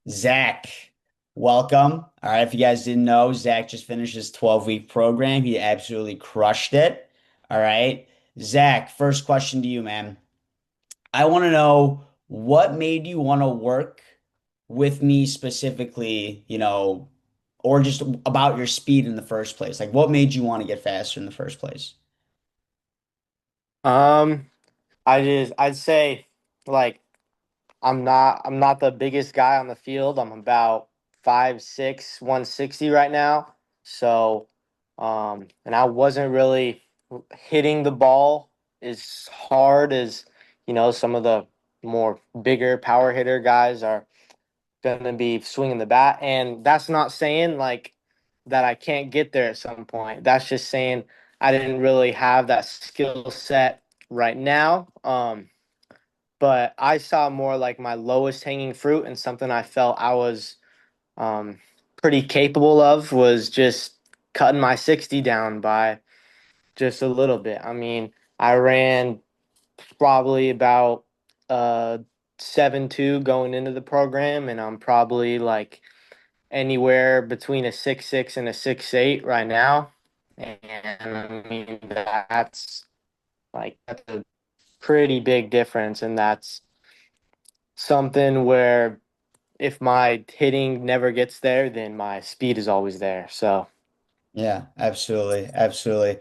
Zach, welcome. All right, if you guys didn't know, Zach just finished his 12-week program. He absolutely crushed it. All right. Zach, first question to you, man. I want to know what made you want to work with me specifically, or just about your speed in the first place. Like, what made you want to get faster in the first place? Um, I'd say like I'm not the biggest guy on the field. I'm about 5'6", 160 right now. So, and I wasn't really hitting the ball as hard as, some of the more bigger power hitter guys are gonna be swinging the bat. And that's not saying like that I can't get there at some point. That's just saying I didn't really have that skill set right now. But I saw more like my lowest hanging fruit and something I felt I was um, pretty capable of was just cutting my 60 down by just a little bit. I mean, I ran probably about uh 7.2 going into the program, and I'm probably like anywhere between a 6.6 and a 6.8 right now. And I mean that's a pretty big difference, and that's something where if my hitting never gets there, then my speed is always there. So Yeah, absolutely. Absolutely.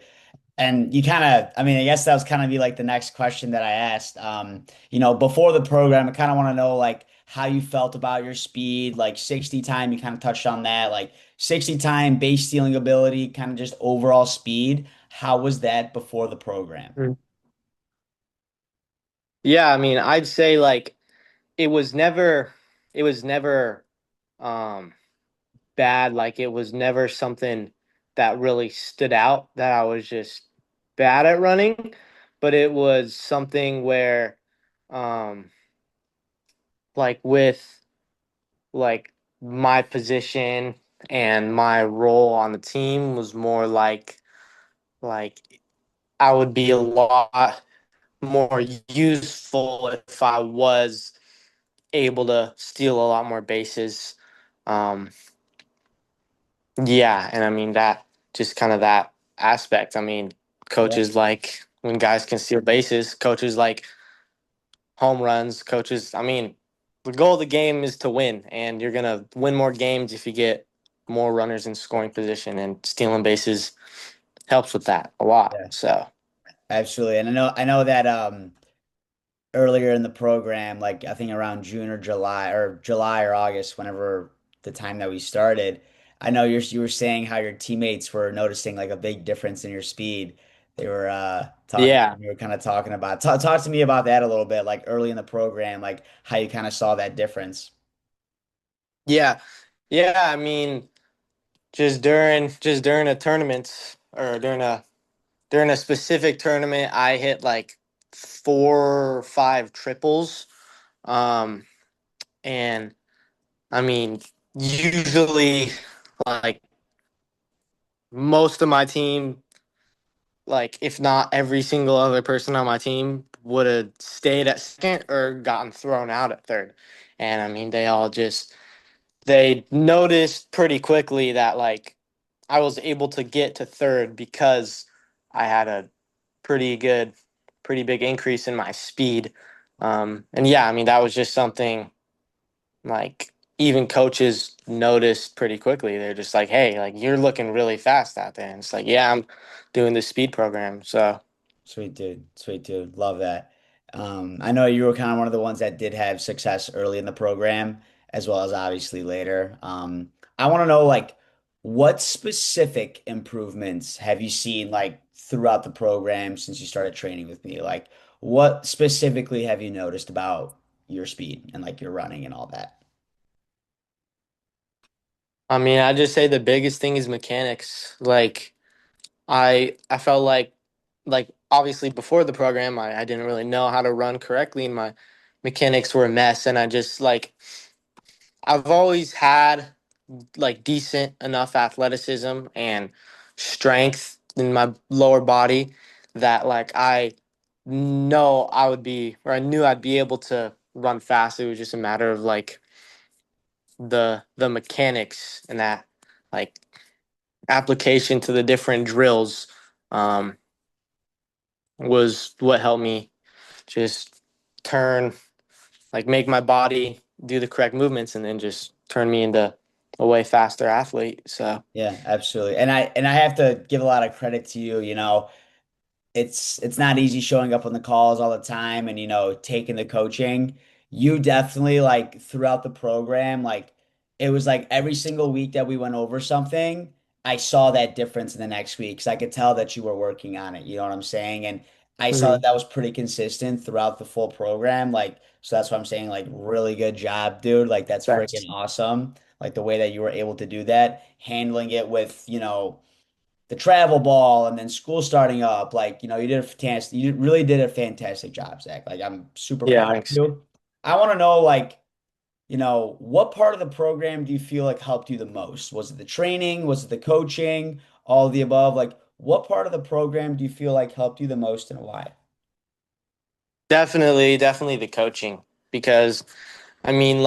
And you kind of, I mean, I guess that was kind of be like the next question that I asked. Before the program, I kind of want to know like how you felt about your speed, like 60 time, you kind of touched on that, like 60 time base stealing ability, kind of just overall speed. How was that before the program? Mm. Yeah, I mean, I'd say like it was never it was never um bad. Like it was never something that really stood out that I was just bad at running, but it was something where um like with like my position and my role on the team was more like I would be a lot more useful if I was able to steal a lot more bases. Um, yeah, and I mean that just kind of that aspect. I mean, Yeah. coaches like when guys can steal bases, coaches like home runs, coaches. I mean, the goal of the game is to win, and you're gonna win more games if you get more runners in scoring position, and stealing bases helps with that a lot. Yeah, So absolutely. And I know that earlier in the program, like I think around June or July or August, whenever the time that we started, I know you were saying how your teammates were noticing like a big difference in your speed. They were talking, yeah, you were kind of talking about talk to me about that a little bit, like early in the program, like how you kind of saw that difference. yeah, yeah. I mean, just during a tournament or during a specific tournament, I hit like 4 or 5 triples. Um, and I mean, usually like most of my team, like if not every single other person on my team would have stayed at second or gotten thrown out at third. And I mean, they noticed pretty quickly that like I was able to get to third because I had a pretty good, pretty big increase in my speed. And yeah, I mean, that was just something like even coaches noticed pretty quickly. They're just like, hey, like you're looking really fast out there. And it's like, yeah, I'm doing this speed program. So Sweet dude. Sweet dude. Love that. I know you were kind of one of the ones that did have success early in the program, as well as obviously later. I want to know like what specific improvements have you seen like throughout the program since you started training with me? Like what specifically have you noticed about your speed and like your running and all that? I mean, I just say the biggest thing is mechanics. Like I felt like obviously before the program I didn't really know how to run correctly and my mechanics were a mess, and I just like I've always had like decent enough athleticism and strength in my lower body that like I knew I'd be able to run fast. It was just a matter of like the mechanics and that like application to the different drills um, was what helped me just turn make my body do the correct movements and then just turn me into a way faster athlete. So Yeah, absolutely. And I have to give a lot of credit to you, it's not easy showing up on the calls all the time and taking the coaching. You definitely like throughout the program, like it was like every single week that we went over something, I saw that difference in the next week because I could tell that you were working on it. You know what I'm saying? And I saw that mhm. that was pretty consistent throughout the full program. Like, so that's what I'm saying. Like, really good job, dude. Like, that's freaking Thanks. awesome. Like the way that you were able to do that, handling it with, the travel ball and then school starting up. Like, you really did a fantastic job, Zach. Like, I'm super Yeah, proud of thanks. you. I want to know, like, what part of the program do you feel like helped you the most? Was it the training? Was it the coaching? All of the above? Like, what part of the program do you feel like helped you the most and why? Definitely the coaching because I mean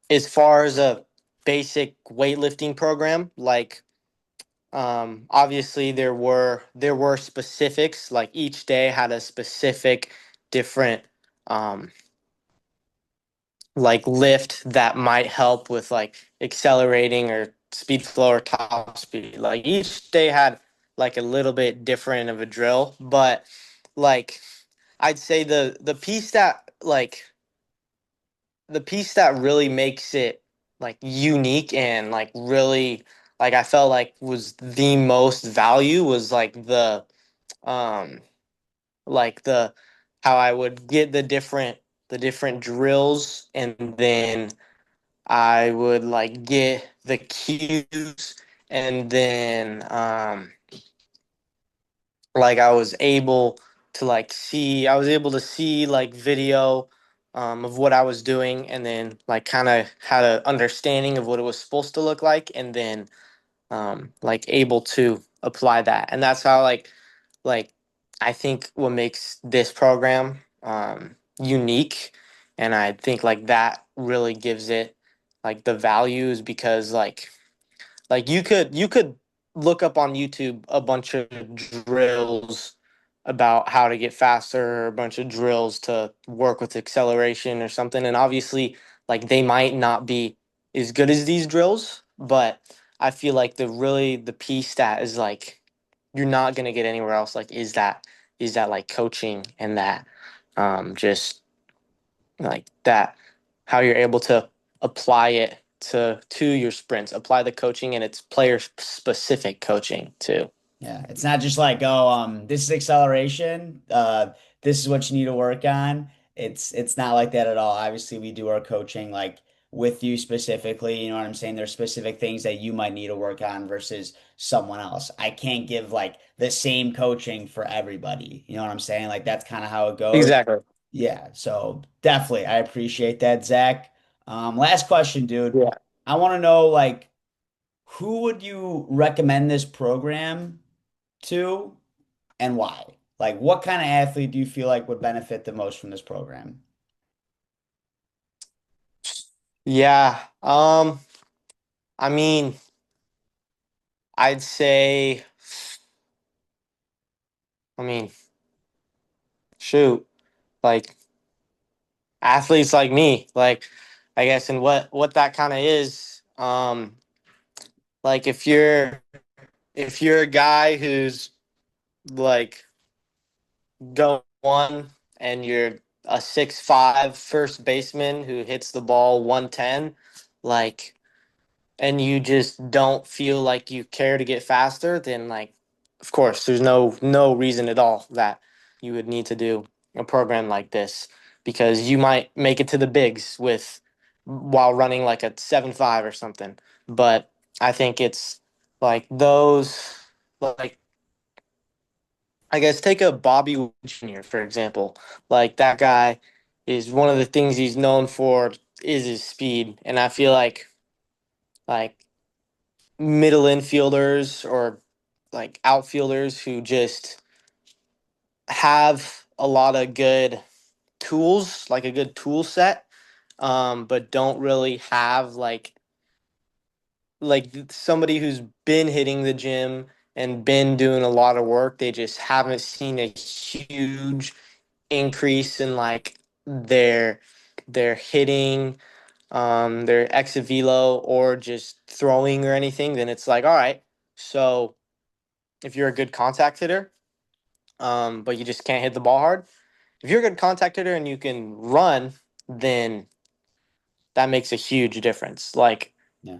as far as a basic weightlifting program, obviously there were specifics, like each day had a specific different um lift that might help with accelerating or speed flow or top speed. Like each day had like a little bit different of a drill, but like I'd say the piece that really makes it unique and really I felt like was the most value was um the how I would get the different drills, and then I would get the cues, and then I was able to see video of what I was doing, and then kind of had an understanding of what it was supposed to look like, and then able to apply that. And that's how like I think what makes this program unique, and I think that really gives it the values, because you could look up on YouTube a bunch of drills about how to get faster, or a bunch of drills to work with acceleration or something, and obviously they might not be as good as these drills, but I feel like the piece that is you're not gonna get anywhere else is that coaching, and that just that how you're able to apply it to your sprints, apply the coaching, and it's player specific coaching too. Yeah, it's not just like, oh, this is acceleration. This is what you need to work on. It's not like that at all. Obviously, we do our coaching like with you specifically. You know what I'm saying? There's specific things that you might need to work on versus someone else. I can't give like the same coaching for everybody. You know what I'm saying? Like that's kind of how it goes. Exactly. Yeah, so definitely, I appreciate that, Zach. Last question, dude. Yeah. I want to know like who would you recommend this program to and why? Like, what kind of athlete do you feel like would benefit the most from this program? Yeah. I mean, I'd say, I mean, shoot, like athletes like me, I guess, and what that kind of is, like if you're a guy who's like go one, and you're a 6'5" first baseman who hits the ball 110, like, and you just don't feel like you care to get faster, then of course there's no reason at all that you would need to do a program like this, because you might make it to the bigs with while running like a 7'5" or something. But I think it's those, like I guess, take a Bobby Wood Jr. for example. Like that guy is one of the things he's known for is his speed, and I feel like middle infielders or outfielders who just have a lot of good tools, like a good tool set, but don't really have like somebody who's been hitting the gym and been doing a lot of work. They just haven't seen a huge increase in like their hitting, their exit velo, or just throwing or anything. Then it's like, all right, so if you're a good contact hitter, but you just can't hit the ball hard. If you're a good contact hitter and you can run, then that makes a huge difference. Like Yeah,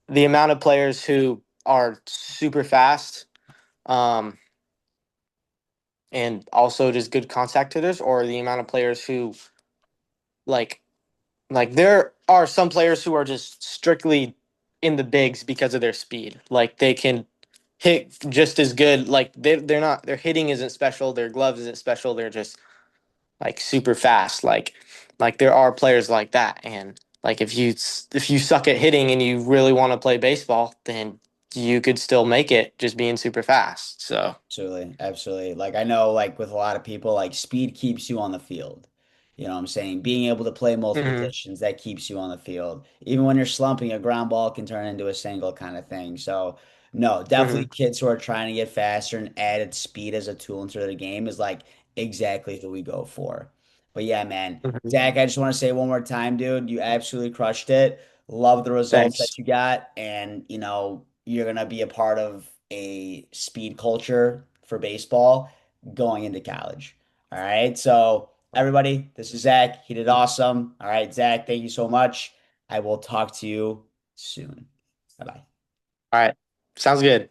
the amount of players who are super fast, um, and also just good contact hitters, or the amount of players who like there are some players who are just strictly in the bigs because of their speed. Like they can hit just as good. Like they're not their hitting isn't special, their gloves isn't special. They're just like super fast. Like there are players like that, and like if you suck at hitting and you really want to play baseball, then you could still make it just being super fast. So. absolutely, absolutely. Like I know, like with a lot of people, like speed keeps you on the field. You know what I'm saying? Being able to play multiple Hmm. positions, that keeps you on the field. Even when you're slumping, a ground ball can turn into a single kind of thing. So, no, definitely Hmm. kids who are trying to get faster and added speed as a tool into the game is like exactly who we go for. But yeah, man. Hmm. Zach, I just want to say one more time, dude, you absolutely crushed it. Love the results Thanks. that you got. And, you're going to be a part of a speed culture for baseball going into college. All right. So, everybody, this is Zach. He did awesome. All right, Zach, thank you so much. I will talk to you soon. Bye bye. All right. Sounds good.